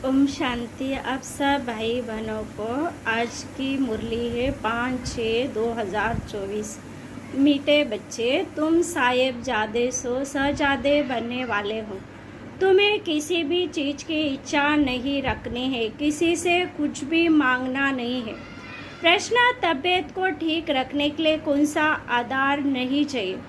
ओम शांति। आप सब भाई बहनों को आज की मुरली है 5/6/2024। मीठे बच्चे, तुम साहिबजादे सो शहजादे बनने वाले हो। तुम्हें किसी भी चीज़ की इच्छा नहीं रखनी है, किसी से कुछ भी मांगना नहीं है। प्रश्न, तबीयत को ठीक रखने के लिए कौन सा आधार नहीं चाहिए?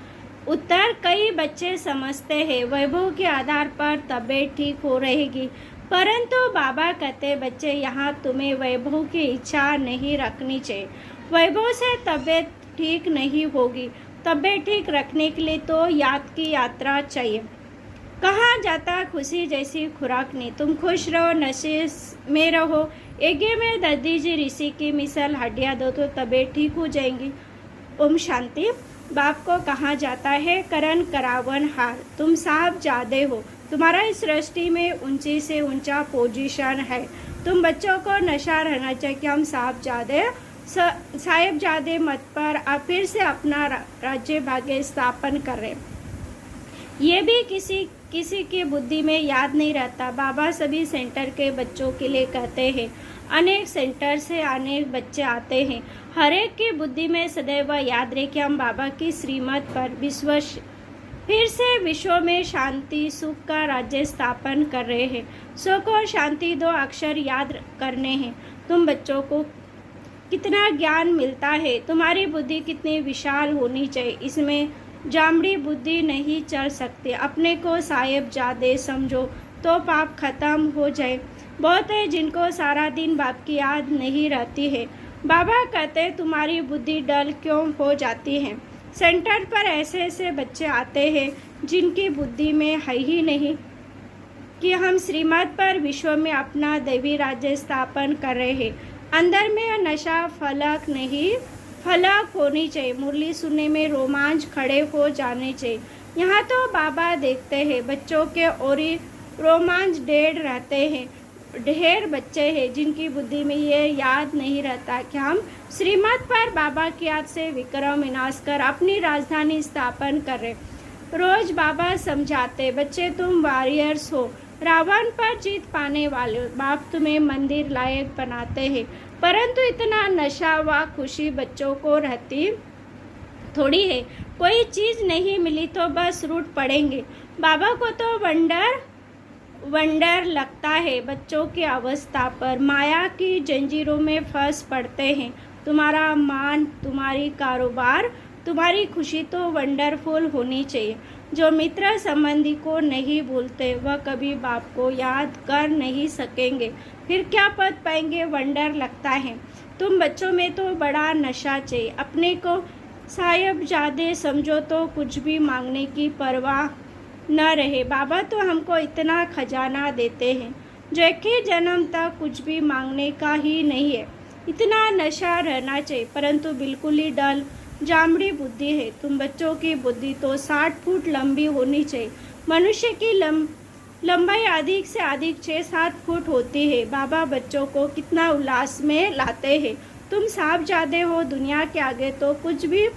उत्तर, कई बच्चे समझते हैं वैभव के आधार पर तबीयत ठीक हो रहेगी, परंतु बाबा कहते बच्चे यहाँ तुम्हें वैभव की इच्छा नहीं रखनी चाहिए। वैभव से तबीयत ठीक नहीं होगी। तबीयत ठीक रखने के लिए तो याद की यात्रा चाहिए। कहा जाता खुशी जैसी खुराक नहीं। तुम खुश रहो, नशे में रहो, एगे में दर्दी जी ऋषि की मिसाल हड्डियाँ दो तो तबीयत ठीक हो जाएंगी। ओम शांति। बाप को कहा जाता है करण करावन हार। तुम साहिबजादे हो, तुम्हारा इस सृष्टि में ऊंची से ऊंचा पोजीशन है। तुम बच्चों को नशा रहना चाहिए कि हम साहिबजादे मत पर आप फिर से अपना राज्य भाग्य स्थापन कर रहे। ये भी किसी की बुद्धि में याद नहीं रहता। बाबा सभी सेंटर के बच्चों के लिए कहते हैं। अनेक सेंटर से अनेक बच्चे आते हैं। हर एक की बुद्धि में सदैव याद रहे कि हम बाबा की श्रीमत पर फिर से विश्व में शांति सुख का राज्य स्थापन कर रहे हैं। सुख और शांति दो अक्षर याद करने हैं। तुम बच्चों को कितना ज्ञान मिलता है, तुम्हारी बुद्धि कितनी विशाल होनी चाहिए, इसमें जामड़ी बुद्धि नहीं चल सकती। अपने को साहिबजादे समझो तो पाप खत्म हो जाए। बहुत है जिनको सारा दिन बाप की याद नहीं रहती है। बाबा कहते तुम्हारी बुद्धि डल क्यों हो जाती है। सेंटर पर ऐसे ऐसे बच्चे आते हैं जिनकी बुद्धि में है ही नहीं कि हम श्रीमत पर विश्व में अपना दैवी राज्य स्थापन कर रहे हैं। अंदर में नशा फलक नहीं, फलक होनी चाहिए। मुरली सुनने में रोमांच खड़े हो जाने चाहिए। यहाँ तो बाबा देखते हैं बच्चों के और रोमांच ढेर बच्चे हैं जिनकी बुद्धि में ये याद नहीं रहता कि हम श्रीमत पर बाबा की याद से विक्रम विनाश कर अपनी राजधानी स्थापन कर रहे। रोज बाबा समझाते बच्चे तुम वॉरियर्स हो, रावण पर जीत पाने वाले हो। बाप तुम्हें मंदिर लायक बनाते हैं, परंतु इतना नशा व खुशी बच्चों को रहती थोड़ी है। कोई चीज़ नहीं मिली तो बस रूठ पड़ेंगे। बाबा को तो वंडर लगता है बच्चों की अवस्था पर। माया की जंजीरों में फंस पड़ते हैं। तुम्हारा मान, तुम्हारी कारोबार, तुम्हारी खुशी तो वंडरफुल होनी चाहिए। जो मित्र संबंधी को नहीं भूलते वह कभी बाप को याद कर नहीं सकेंगे, फिर क्या पद पाएंगे। वंडर लगता है। तुम बच्चों में तो बड़ा नशा चाहिए। अपने को साहिबजादे समझो तो कुछ भी मांगने की परवाह न रहे। बाबा तो हमको इतना खजाना देते हैं जो एक ही जन्म तक कुछ भी मांगने का ही नहीं है। इतना नशा रहना चाहिए, परंतु बिल्कुल ही डल जामड़ी बुद्धि है। तुम बच्चों की बुद्धि तो 60 फुट लंबी होनी चाहिए। मनुष्य की लंबाई अधिक से अधिक 6-7 फुट होती है। बाबा बच्चों को कितना उल्लास में लाते हैं। तुम साहिबजादे हो, दुनिया के आगे तो कुछ भी,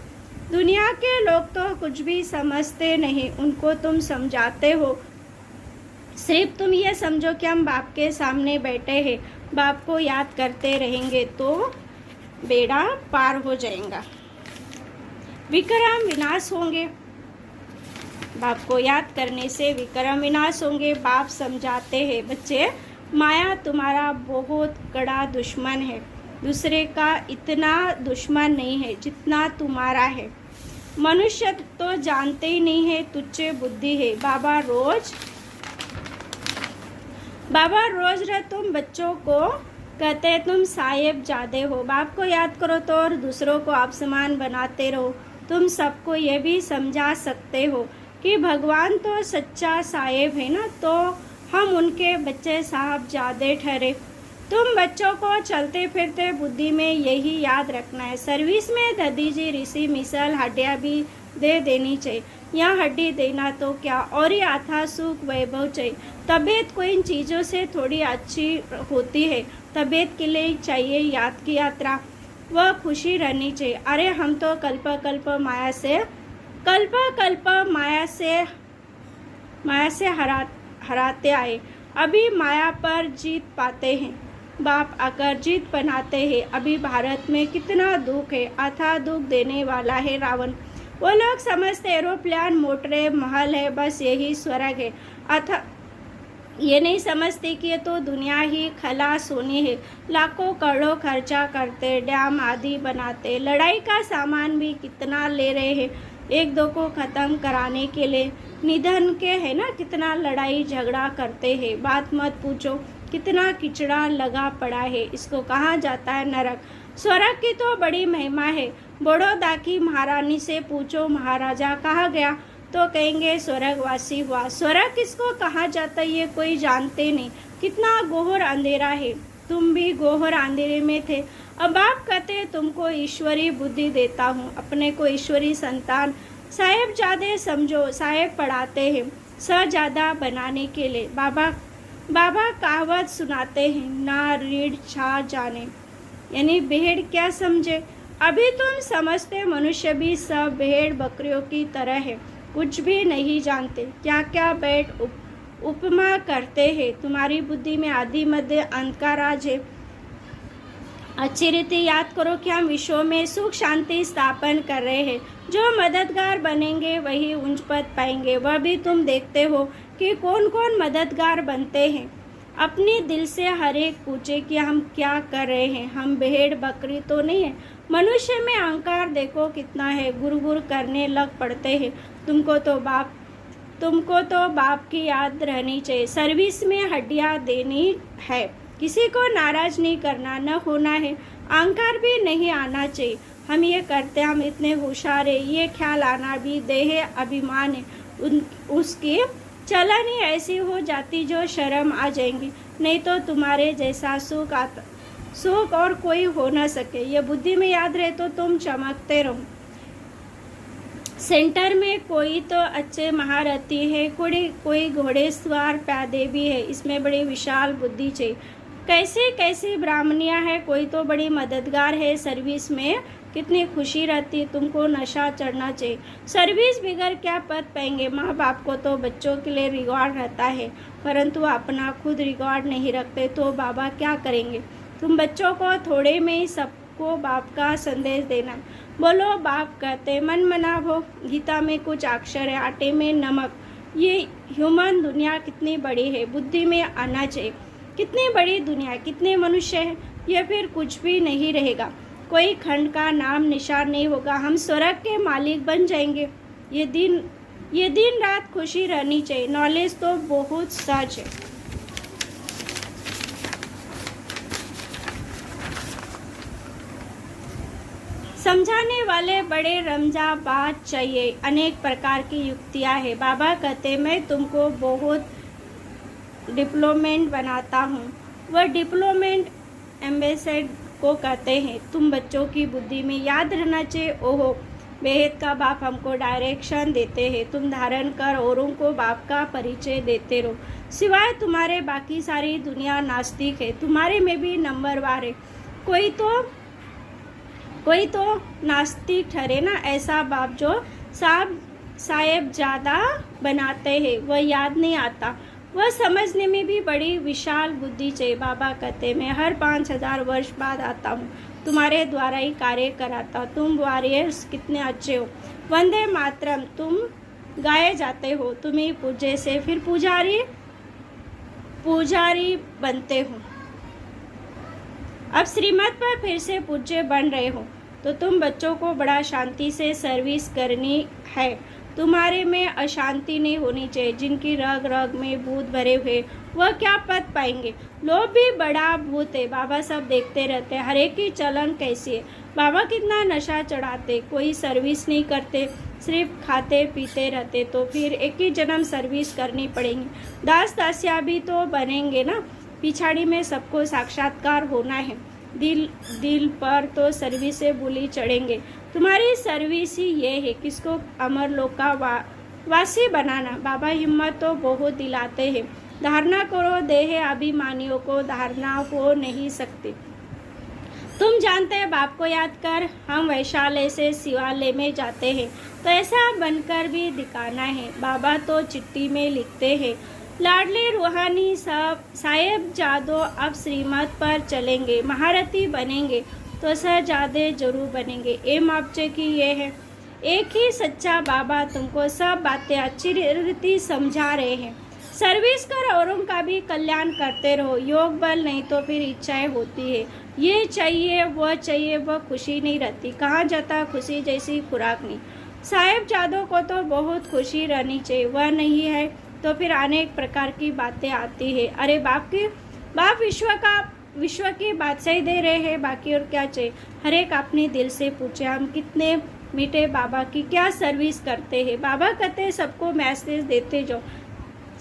दुनिया के लोग तो कुछ भी समझते नहीं, उनको तुम समझाते हो। सिर्फ तुम ये समझो कि हम बाप के सामने बैठे हैं, बाप को याद करते रहेंगे तो बेड़ा पार हो जाएगा, विक्रम विनाश होंगे। बाप को याद करने से विक्रम विनाश होंगे। बाप समझाते हैं बच्चे माया तुम्हारा बहुत कड़ा दुश्मन है, दूसरे का इतना दुश्मन नहीं है जितना तुम्हारा है। मनुष्य तो जानते ही नहीं है, तुच्छ बुद्धि है। बाबा रोज तुम बच्चों को कहते हैं तुम साहिबजादे हो। बाप को याद करो तो और दूसरों को आप समान बनाते रहो। तुम सबको ये भी समझा सकते हो कि भगवान तो सच्चा साहिब है ना, तो हम उनके बच्चे साहिबजादे ठहरे। तुम बच्चों को चलते फिरते बुद्धि में यही याद रखना है। सर्विस में दादी जी ऋषि मिसल हड्डियाँ भी दे देनी चाहिए। यह हड्डी देना तो क्या, और ही आथा सुख वैभव चाहिए। तबीयत को इन चीज़ों से थोड़ी अच्छी होती है। तबीयत के लिए चाहिए याद की यात्रा, वह खुशी रहनी चाहिए। अरे हम तो कल्प कल्प माया से हराते आए। अभी माया पर जीत पाते हैं, बाप आकर जीत बनाते हैं। अभी भारत में कितना दुख है, अथाह दुख देने वाला है रावण। वो लोग समझते एरोप्लेन, मोटरें, महल है, बस यही स्वर्ग है। अथा ये नहीं समझते कि ये तो दुनिया ही खला सोनी है। लाखों करोड़ों खर्चा करते, डैम आदि बनाते, लड़ाई का सामान भी कितना ले रहे हैं एक दो को ख़त्म कराने के लिए। निधन के है ना, कितना लड़ाई झगड़ा करते हैं, बात मत पूछो कितना किचड़ा लगा पड़ा है। इसको कहा जाता है नरक। स्वर्ग की तो बड़ी महिमा है। बड़ौदा की महारानी से पूछो महाराजा कहाँ गया, तो कहेंगे स्वर्गवासी हुआ। स्वर्ग किसको कहा जाता है ये कोई जानते नहीं। कितना घोर अंधेरा है, तुम भी घोर अंधेरे में थे। अब आप कहते तुमको ईश्वरी बुद्धि देता हूँ, अपने को ईश्वरी संतान साहेबजादे समझो। साहेब पढ़ाते हैं शहजादा बनाने के लिए। बाबा कहावत सुनाते हैं, ना रीढ़ छा जाने, यानी भेड़ क्या समझे। अभी तुम समझते मनुष्य भी सब भेड़ बकरियों की तरह है, कुछ भी नहीं जानते। क्या क्या बैठ उपमा करते हैं। तुम्हारी बुद्धि में आदि मध्य अंत का राज है। अच्छी रीति याद करो कि हम विश्व में सुख शांति स्थापन कर रहे हैं। जो मददगार बनेंगे वही उच्च पद पाएंगे। वह भी तुम देखते हो कि कौन कौन मददगार बनते हैं। अपने दिल से हर एक पूछे कि हम क्या कर रहे हैं। हम भेड़ बकरी तो नहीं है। मनुष्य में अहंकार देखो कितना है, गुर करने लग पड़ते हैं। तुमको तो बाप की याद रहनी चाहिए। सर्विस में हड्डियाँ देनी है, किसी को नाराज नहीं करना, न होना है। अहंकार भी नहीं आना चाहिए। हम ये करते, हम इतने होशियार है, ये ख्याल आना भी देह अभिमान है। उसकी चलन ही ऐसी हो जाती जो शर्म आ जाएंगी। नहीं तो तुम्हारे जैसा सुख और कोई हो ना सके। ये बुद्धि में याद रहे तो तुम चमकते रहो। सेंटर में कोई तो अच्छे महारथी है, कोई घोड़ेसवार प्यादे भी है। इसमें बड़ी विशाल बुद्धि चाहिए। कैसी ब्राह्मणियाँ है, कोई तो बड़ी मददगार है। सर्विस में कितनी खुशी रहती है। तुमको नशा चढ़ना चाहिए। सर्विस बिगड़ क्या पद पाएंगे। माँ बाप को तो बच्चों के लिए रिवॉर्ड रहता है, परंतु अपना खुद रिवॉर्ड नहीं रखते तो बाबा क्या करेंगे। तुम बच्चों को थोड़े में ही सबको बाप का संदेश देना। बोलो बाप कहते मन मनावो। गीता में कुछ अक्षर है, आटे में नमक। ये ह्यूमन दुनिया कितनी बड़ी है, बुद्धि में आना चाहिए। कितनी बड़ी दुनिया, कितने मनुष्य हैं। यह फिर कुछ भी नहीं रहेगा, कोई खंड का नाम निशान नहीं होगा। हम स्वर्ग के मालिक बन जाएंगे। ये दिन रात खुशी रहनी चाहिए। नॉलेज तो बहुत सहज है। समझाने वाले बड़े रमजा बात चाहिए। अनेक प्रकार की युक्तियां है। बाबा कहते मैं तुमको बहुत डिप्लोमेंट बनाता हूँ। वह डिप्लोमेंट एम्बेसडर को कहते हैं। तुम बच्चों की बुद्धि में याद रहना चाहिए, ओहो बेहद का बाप हमको डायरेक्शन देते हैं। तुम धारण कर औरों को बाप का परिचय देते रहो। सिवाय तुम्हारे बाकी सारी दुनिया नास्तिक है। तुम्हारे में भी नंबरवार है। कोई तो नास्तिक ठहरे ना। ऐसा बाप जो साहेबजादा बनाते हैं वह याद नहीं आता। वह समझने में भी बड़ी विशाल बुद्धि चाहिए। बाबा कहते मैं हर 5000 वर्ष बाद आता हूँ, तुम्हारे द्वारा ही कार्य कराता। तुम वॉरियर्स कितने अच्छे हो। वंदे मातरम तुम गाए जाते हो। तुम्ही पूजे से फिर पुजारी बनते हो। अब श्रीमत पर फिर से पूज्य बन रहे हो तो तुम बच्चों को बड़ा शांति से सर्विस करनी है। तुम्हारे में अशांति नहीं होनी चाहिए। जिनकी रग रग में भूत भरे हुए वह क्या पद पाएंगे। लोग भी बड़ा भूत है। बाबा सब देखते रहते हैं। हर एक की चलन कैसी है। बाबा कितना नशा चढ़ाते, कोई सर्विस नहीं करते, सिर्फ खाते पीते रहते। तो फिर एक ही जन्म सर्विस करनी पड़ेगी। दास दासिया भी तो बनेंगे ना। पिछाड़ी में सबको साक्षात्कार होना है। दिल पर तो सर्विस से बुली चढ़ेंगे। तुम्हारी सर्विस ही ये है, किसको अमर लोक का वासी बनाना। बाबा हिम्मत तो बहुत दिलाते हैं। धारणा करो, देह अभिमानियों को धारणा हो नहीं सकती। तुम जानते हैं बाप को याद कर हम वैशाल्य से शिवालय में जाते हैं, तो ऐसा बनकर भी दिखाना है। बाबा तो चिट्ठी में लिखते हैं लाडले रूहानी साहिबजादों अब श्रीमत पर चलेंगे, महारथी बनेंगे तो शहजादे जरूर बनेंगे। एम आपचे की ये है, एक ही सच्चा बाबा तुमको सब बातें अच्छी रीति समझा रहे हैं। सर्विस कर औरों का भी कल्याण करते रहो। योग बल नहीं तो फिर इच्छाएं होती है, ये चाहिए वह खुशी नहीं रहती। कहाँ जाता खुशी जैसी खुराक नहीं। साहिबजादों को तो बहुत खुशी रहनी चाहिए, वह नहीं है तो फिर अनेक प्रकार की बातें आती है। अरे बाप विश्व की बादशाही दे रहे हैं, बाकी और क्या चाहिए। हर एक अपने दिल से पूछे, हम कितने मीठे बाबा की क्या सर्विस करते हैं। बाबा कहते हैं सबको मैसेज देते जाओ,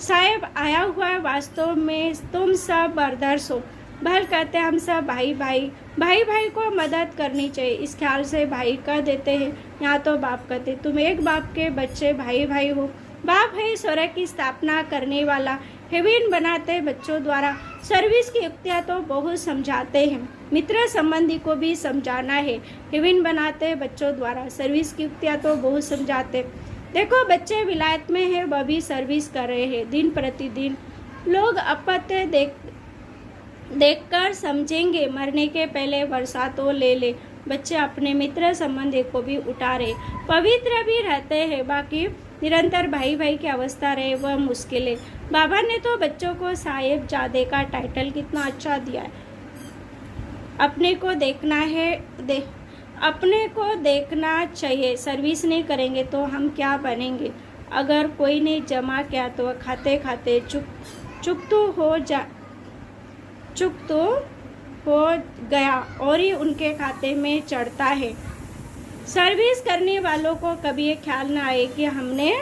साहेब आया हुआ है, वास्तव में तुम सब बर्दर्स हो। भल कहते हैं हम सब भाई को मदद करनी चाहिए, इस ख्याल से भाई कह देते हैं। यहाँ तो बाप कहते तुम एक बाप के बच्चे भाई हो। बाप है स्वर्ग की स्थापना करने वाला, हेवन बनाते बच्चों द्वारा। सर्विस की युक्तियाँ तो बहुत समझाते हैं, मित्र संबंधी को भी समझाना है। हेवन बनाते बच्चों द्वारा, सर्विस की युक्तियाँ तो बहुत समझाते। देखो बच्चे विलायत में है, वह भी सर्विस कर रहे हैं दिन प्रतिदिन। लोग अपत्य देखकर समझेंगे, मरने के पहले वर्षा तो ले। बच्चे अपने मित्र संबंधी को भी उठा रहे, पवित्र भी रहते हैं, बाकी निरंतर भाई की अवस्था रहे वह मुश्किल है। बाबा ने तो बच्चों को साहिबजादे का टाइटल कितना अच्छा दिया है। अपने को देखना चाहिए। सर्विस नहीं करेंगे तो हम क्या बनेंगे। अगर कोई ने जमा किया तो खाते खाते चुप तो हो गया और ही उनके खाते में चढ़ता है। सर्विस करने वालों को कभी ये ख्याल ना आए कि हमने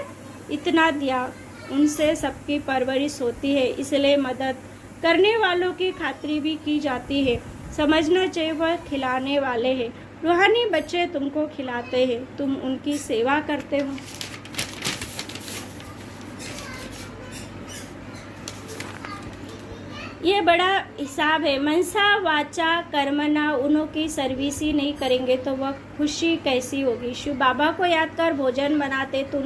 इतना दिया, उनसे सबकी परवरिश होती है, इसलिए मदद करने वालों की खातिरी भी की जाती है। समझना चाहिए वह खिलाने वाले हैं। रूहानी बच्चे तुमको खिलाते हैं, तुम उनकी सेवा करते हो। ये बड़ा हिसाब है। मनसा वाचा कर्मना, उन्हों की सर्विस ही नहीं करेंगे तो वह खुशी कैसी होगी। शिव बाबा को याद कर भोजन बनाते तो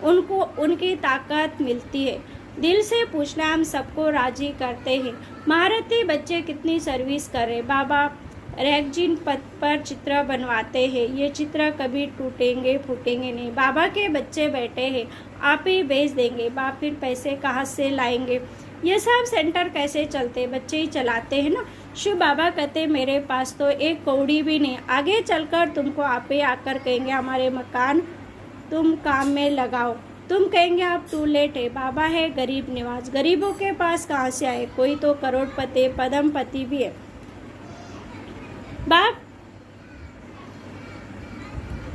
उनकी ताकत मिलती है। दिल से पूछना, हम सबको राजी करते हैं। महारथी बच्चे कितनी सर्विस कर रहे। बाबा रैगजीन पथ पर चित्र बनवाते हैं, ये चित्र कभी टूटेंगे फूटेंगे नहीं। बाबा के बच्चे बैठे हैं, आप ही बेच देंगे, बाप फिर पैसे कहाँ से लाएंगे। ये सब सेंटर कैसे चलते, बच्चे ही चलाते हैं ना। शिव बाबा कहते मेरे पास तो एक कौड़ी भी नहीं, आगे चलकर तुमको आप ही आकर कहेंगे हमारे मकान तुम काम में लगाओ। तुम कहेंगे अब टू लेट है। बाबा है गरीब निवाज, गरीबों के पास कहाँ से आए, कोई तो करोड़पति पद्मपति भी है। बाप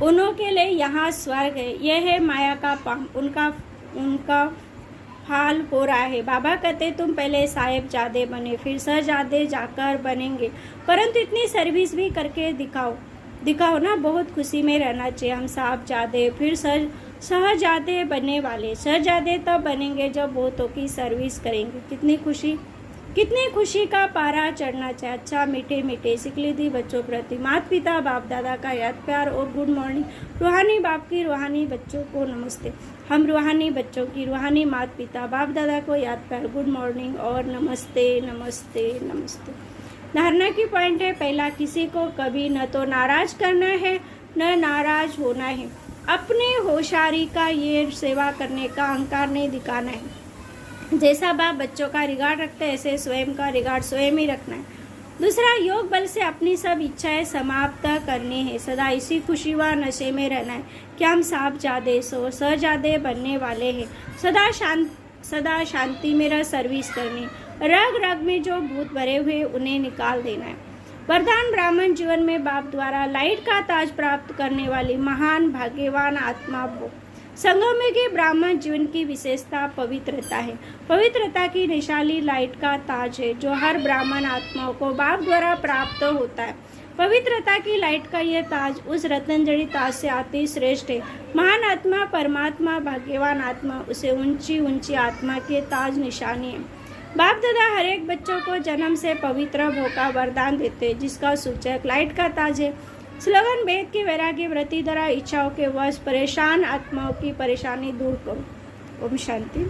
उन्हों के लिए यहाँ स्वर्ग है, यह है माया का पाम, उनका हाल हो रहा है। बाबा कहते तुम पहले साहिबजादे बने, फिर शहजादे जाकर बनेंगे, परंतु इतनी सर्विस भी करके दिखाओ ना। बहुत खुशी में रहना चाहिए। हम साहिबजादे फिर शहजादे बनने वाले, शहजादे तब बनेंगे जब बहुतों की सर्विस करेंगे। कितनी खुशी का पारा चढ़ना चाहिए। अच्छा मीठे मीठे सिकलिदी बच्चों प्रति माता पिता बाप दादा का याद प्यार और गुड मॉर्निंग। रूहानी बाप की रूहानी बच्चों को नमस्ते। हम रूहानी बच्चों की रूहानी माता पिता बाप दादा को याद प्यार गुड मॉर्निंग और नमस्ते नमस्ते नमस्ते। धारणा की पॉइंट है, पहला किसी को कभी न तो नाराज करना है न नाराज होना है। अपने होशियारी का ये सेवा करने का अहंकार नहीं दिखाना है। जैसा बाप बच्चों का रिगार्ड रखते हैं ऐसे स्वयं का रिगार्ड स्वयं ही रखना है। दूसरा, योग बल से अपनी सब इच्छाएं समाप्त करनी है। सदा इसी खुशी व नशे में रहना है कि हम साहिबजादे शहजादे बनने वाले हैं। सदा शांति में रह सर्विस करनी। रग रग में जो भूत भरे हुए उन्हें निकाल देना है। वरदान ब्राह्मण जीवन में बाप द्वारा लाइट का ताज प्राप्त करने वाली महान भाग्यवान आत्मा वो। संगम के ब्राह्मण जीवन की विशेषता पवित्रता है। पवित्रता की निशानी लाइट का ताज है जो हर ब्राह्मण आत्माओं को बाप द्वारा प्राप्त होता है। पवित्रता की लाइट का यह ताज उस रत्नजड़ी ताज से अति श्रेष्ठ है। महान आत्मा परमात्मा भाग्यवान आत्मा उसे ऊंची ऊंची आत्मा के ताज निशानी है। बाप दादा हर एक बच्चों को जन्म से पवित्र भोग का वरदान देते हैं जिसका सूचक लाइट का ताज है। स्लोगन वेद की वैराग्य व्रति द्वारा इच्छाओं के वश परेशान आत्माओं की परेशानी दूर करो। ओम शांति।